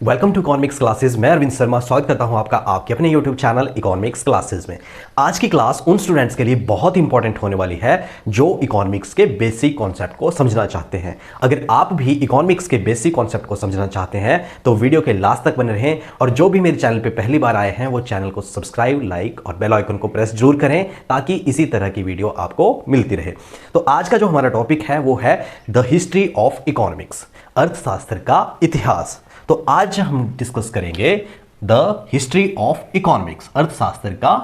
Welcome to economics classes. मैं अरविंद शर्मा स्वागत करता हूं आपका आपके अपने यूट्यूब चैनल इकोनॉमिक्स क्लासेस में। आज की क्लास उन स्टूडेंट्स के लिए बहुत इंपॉर्टेंट होने वाली है जो इकोनॉमिक्स के बेसिक कॉन्सेप्ट को समझना चाहते हैं। अगर आप भी इकोनॉमिक्स के बेसिक कॉन्सेप्ट को समझना चाहते हैं तो वीडियो के लास्ट तक बने रहें, और जो भी मेरे चैनल पर पहली बार आए हैं वो चैनल को सब्सक्राइब, लाइक और बेल आइकन को प्रेस जरूर करें ताकि इसी तरह की वीडियो आपको मिलती रहे। तो आज का जो हमारा टॉपिक है वो है द हिस्ट्री ऑफ इकोनॉमिक्स, अर्थशास्त्र का इतिहास। तो आज हम डिस्कस करेंगे द हिस्ट्री ऑफ इकोनॉमिक्स, अर्थशास्त्र का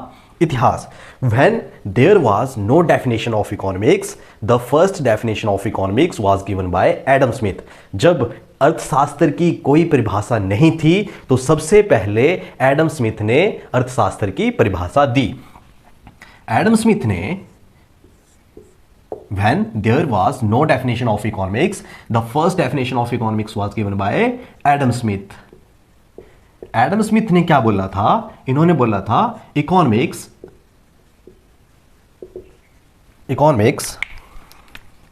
इतिहास। When there was no definition of economics, the first definition of economics was given by Adam Smith। जब अर्थशास्त्र की कोई परिभाषा नहीं थी तो सबसे पहले एडम स्मिथ ने अर्थशास्त्र की परिभाषा दी। एडम स्मिथ ने When there was no definition of economics, the first definition of economics was given by Adam Smith। Adam Smith ने क्या बोला था? इन्होंने बोला था economics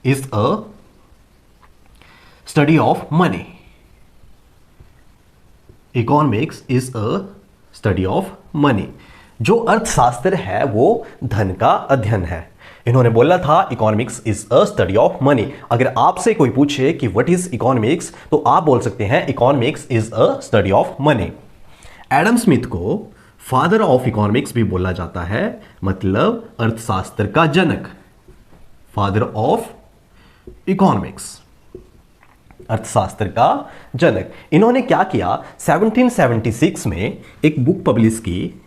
is a study of money. Economics is a study of money. जो अर्थशास्त्र है वो धन का अध्ययन है। इन्होंने बोला था economics is a study of money. अगर आपसे कोई पूछे कि व्हाट इज इकोनॉमिक्स तो आप बोल सकते हैं economics is a study of money. Adam Smith को फादर ऑफ इकोनॉमिक्स भी बोला जाता है, मतलब अर्थशास्त्र का जनक, फादर ऑफ इकोनॉमिक्स, अर्थशास्त्र का जनक। इन्होंने क्या किया, 1776 में एक बुक पब्लिश की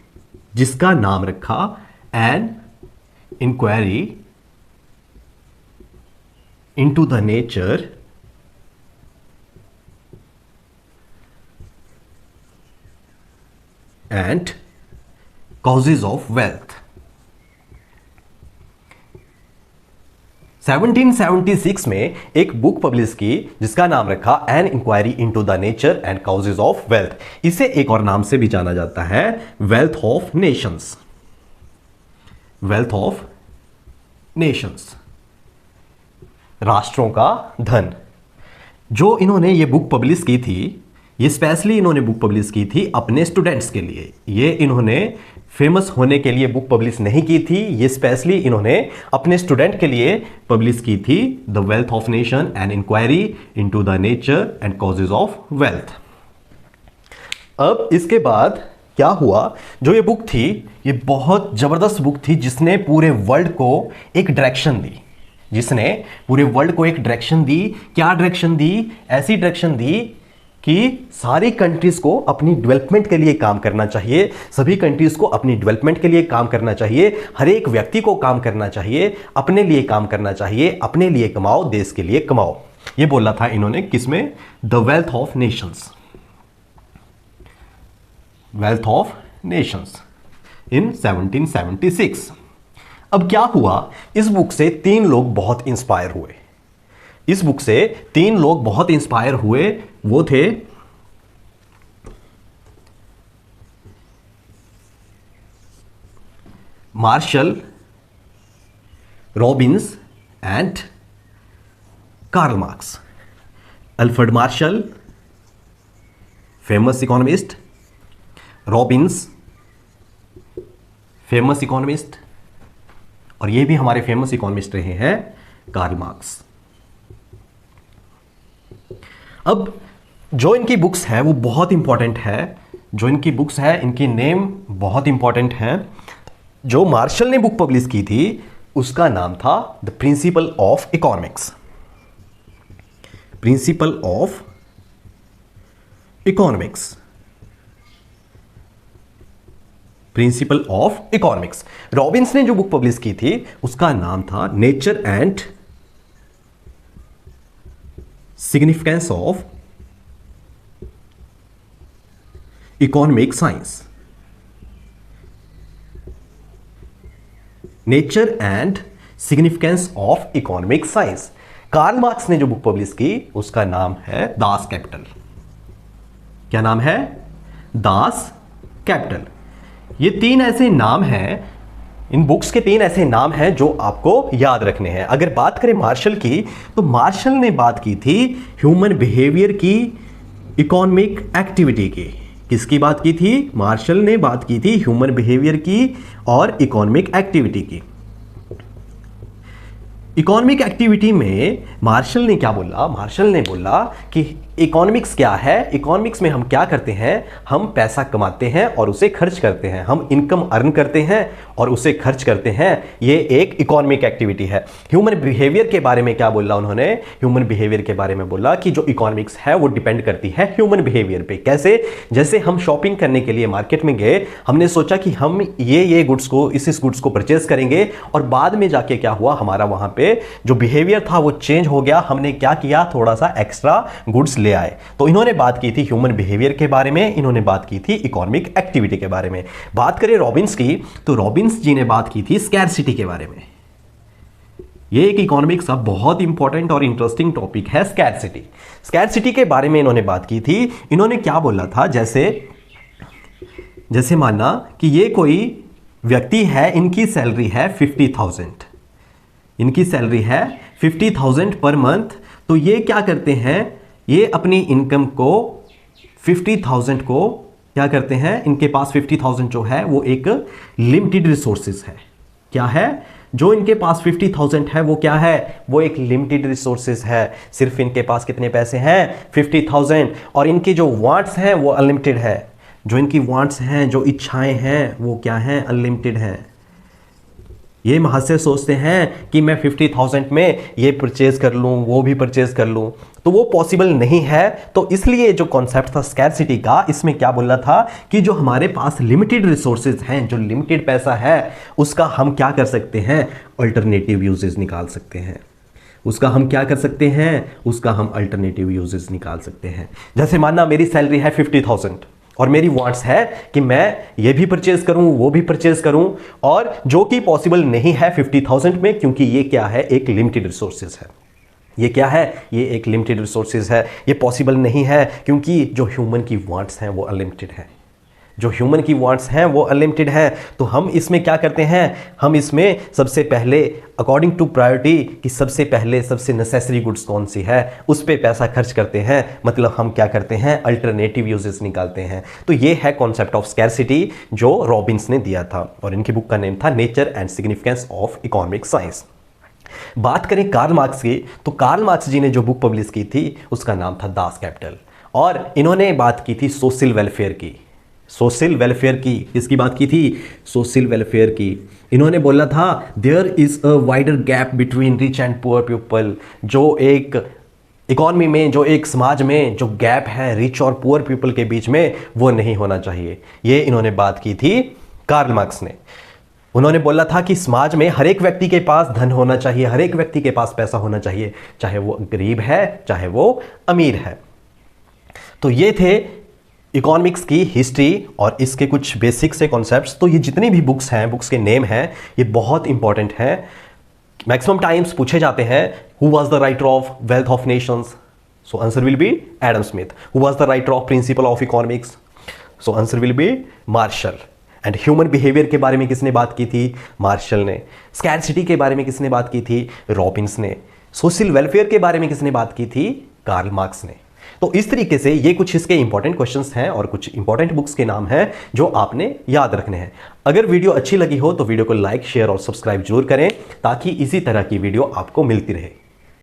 जिसका नाम रखा an inquiry into the nature and causes of wealth. 1776 में एक बुक पब्लिश की जिसका नाम रखा an inquiry into the nature and causes of wealth. इसे एक और नाम से भी जाना जाता है wealth of nations. Wealth of nations, राष्ट्रों का धन। जो इन्होंने ये बुक पब्लिश की थी, ये स्पेशली इन्होंने बुक पब्लिश की थी अपने स्टूडेंट्स के लिए। ये इन्होंने फेमस होने के लिए बुक पब्लिश नहीं की थी, ये स्पेशली इन्होंने अपने स्टूडेंट के लिए पब्लिश की थी the wealth of nation and inquiry into the nature and causes of wealth. अब इसके बाद क्या हुआ, जो ये बुक थी ये बहुत जबरदस्त बुक थी जिसने पूरे वर्ल्ड को एक डायरेक्शन दी। जिसने पूरे वर्ल्ड को एक डायरेक्शन दी। क्या डायरेक्शन दी? ऐसी डायरेक्शन दी कि सारी कंट्रीज को अपनी डेवलपमेंट के लिए काम करना चाहिए, सभी कंट्रीज को अपनी डेवलपमेंट के लिए काम करना चाहिए, हर एक व्यक्ति को काम करना चाहिए, अपने लिए काम करना चाहिए, अपने लिए कमाओ, देश के लिए कमाओ। ये बोला था इन्होंने किसमें? The wealth of nations, wealth of nations in 1776। अब क्या हुआ, इस बुक से तीन लोग बहुत इंस्पायर हुए। इस बुक से तीन लोग बहुत इंस्पायर हुए। वो थे Marshall, Robbins and Karl Marx. Alfred Marshall, famous economist, Robbins, famous economist, और ये भी हमारे फेमस इकोनॉमिस्ट रहे हैं कार्ल मार्क्स। अब जो इनकी बुक्स है वो बहुत इंपॉर्टेंट है। जो इनकी बुक्स है इनकी नेम बहुत इंपॉर्टेंट है। जो मार्शल ने बुक पब्लिश की थी उसका नाम था the principle of economics, principle of economics, principle of economics. Robbins ने जो बुक पब्लिश की थी उसका नाम था nature and significance of economic science, nature and significance of economic science. Karl Marx ने जो बुक पब्लिश की उसका नाम है दास कैपिटल। क्या नाम है? Das Kapital. ये तीन ऐसे नाम हैं, इन बुक्स के तीन ऐसे नाम हैं जो आपको याद रखने हैं। अगर बात करें मार्शल की, तो मार्शल ने बात की थी ह्यूमन बिहेवियर की इकोनॉमिक एक्टिविटी की। किसकी बात की थी? मार्शल ने बात की थी ह्यूमन बिहेवियर की और इकोनॉमिक एक्टिविटी की। इकोनॉमिक एक्टिविटी में मार्शल ने क्या बोला? मार्शल ने बोला कि इकोनॉमिक्स क्या है? इकोनॉमिक्स में हम क्या करते हैं? हम पैसा कमाते हैं और उसे खर्च करते हैं। हम इनकम अर्न करते हैं और उसे खर्च करते हैं। ये एक इकोनॉमिक एक्टिविटी है। ह्यूमन बिहेवियर के बारे में क्या बोला उन्होंने? ह्यूमन बिहेवियर के बारे में बोला कि जो इकोनॉमिक्स है वो डिपेंड करती है ह्यूमन बिहेवियर पे। कैसे? जैसे हम शॉपिंग करने के लिए मार्केट में गए, हमने सोचा कि हम ये गुड्स को, इस गुड्स को परचेज करेंगे, और बाद में जाके क्या हुआ, हमारा वहां पे जो बिहेवियर था वो चेंज हो गया। हमने क्या किया? थोड़ा सा एक्स्ट्रा गुड्स ले आए। तो इन्होंने बात की थी ह्यूमन बिहेवियर के बारे में, इन्होंने बात की थी इकोनॉमिक एक्टिविटी के बारे में। बात करें रॉबिन्स की, तो रॉबिन्स जी ने बात की थी स्कैरसिटी के बारे में। ये एक इकोनॉमिक्स का बहुत इंपॉर्टेंट और इंटरेस्टिंग टॉपिक है, स्कैरसिटी। स्कैरसिटी के बारे में इन्होंने बात की थी। इन्होंने क्या बोला था? जैसे मानना कि ये कोई व्यक्ति है, इनकी सैलरी है 50,000, इनकी सैलरी है 50,000 पर मंथ। तो ये क्या करते हैं? ये अपनी इनकम को 50,000 को क्या करते हैं? इनके पास 50,000 जो है वो एक लिमिटेड रिसोर्सेज है। क्या है? जो इनके पास 50,000 है वो क्या है? वो एक लिमिटेड रिसोर्सेज है। सिर्फ इनके पास कितने पैसे हैं? 50,000। और इनकी जो वांट्स हैं वो अनलिमिटेड है। जो इनकी वांट्स हैं, जो इच्छाएं हैं, वो क्या हैं? अनलिमिटेड हैं। ये महाशय सोचते हैं कि मैं 50,000 में ये परचेज कर लूँ, वो भी परचेज कर लूँ, तो वो पॉसिबल नहीं है। तो इसलिए जो कॉन्सेप्ट था स्कैरसिटी का, इसमें क्या बोला था कि जो हमारे पास लिमिटेड रिसोर्सेज हैं, जो लिमिटेड पैसा है, उसका हम क्या कर सकते हैं? अल्टरनेटिव यूजेस निकाल सकते हैं। उसका हम क्या कर सकते हैं? उसका हम अल्टरनेटिव यूजेस निकाल सकते हैं। जैसे मानना मेरी सैलरी है 50,000 और मेरी वांट्स है कि मैं ये भी परचेज करूं, वो भी परचेज करूं, और जो कि पॉसिबल नहीं है 50,000 में, क्योंकि ये क्या है? एक लिमिटेड रिसोर्सेज है। ये क्या है? ये एक लिमिटेड रिसोर्सेज है। ये पॉसिबल नहीं है क्योंकि जो ह्यूमन की वांट्स हैं वो अनलिमिटेड है। जो ह्यूमन की वांट्स हैं वो अनलिमिटेड है। तो हम इसमें क्या करते हैं? हम इसमें सबसे पहले अकॉर्डिंग टू प्रायोरिटी कि सबसे पहले सबसे नेसेसरी गुड्स कौन सी है, उस पे पैसा खर्च करते हैं। मतलब हम क्या करते हैं? अल्टरनेटिव यूजेस निकालते हैं। तो ये है कॉन्सेप्ट ऑफ स्कैरसिटी जो रॉबिन्स ने दिया था, और इनकी बुक का नेम था nature and significance of economic science. बात करें कार्ल मार्क्स की, तो कार्ल मार्क्स जी ने जो बुक पब्लिश की थी उसका नाम था दास कैपिटल, और इन्होंने बात की थी सोशल वेलफेयर की। सोशल वेलफेयर की किसकी बात की थी? सोशल वेलफेयर की। इन्होंने बोला था there is a wider gap between rich and poor people. जो एक इकॉनमी में, जो एक समाज में जो गैप है रिच और पुअर पीपल के बीच में, वो नहीं होना चाहिए। ये इन्होंने बात की थी कार्ल मार्क्स ने। उन्होंने बोला था कि समाज में हर एक व्यक्ति के पास धन होना चाहिए, हर एक व्यक्ति के पास पैसा होना चाहिए, चाहे वो गरीब है चाहे वो अमीर है। तो ये थे इकोनॉमिक्स की हिस्ट्री और इसके कुछ बेसिक्स से कॉन्सेप्ट्स। तो ये जितनी भी बुक्स हैं, बुक्स के नेम हैं, ये बहुत इंपॉर्टेंट हैं। मैक्सिमम टाइम्स पूछे जाते हैं who was the writer of wealth of nations? So answer will be Adam Smith. Who was the writer of principle of economics? So answer will be Marshall. And human behaviour के बारे में किसने बात की थी? मार्शल ने। Scarcity के बारे में किसने बात की थी? रॉबिन्स ने। सोशल वेलफेयर के बारे में किसने बात की थी? कार्ल मार्क्स ने। तो इस तरीके से ये कुछ इसके इंपॉर्टेंट क्वेश्चंस हैं और कुछ इंपॉर्टेंट बुक्स के नाम हैं जो आपने याद रखने हैं। अगर वीडियो अच्छी लगी हो तो वीडियो को लाइक, शेयर और सब्सक्राइब जरूर करें ताकि इसी तरह की वीडियो आपको मिलती रहे।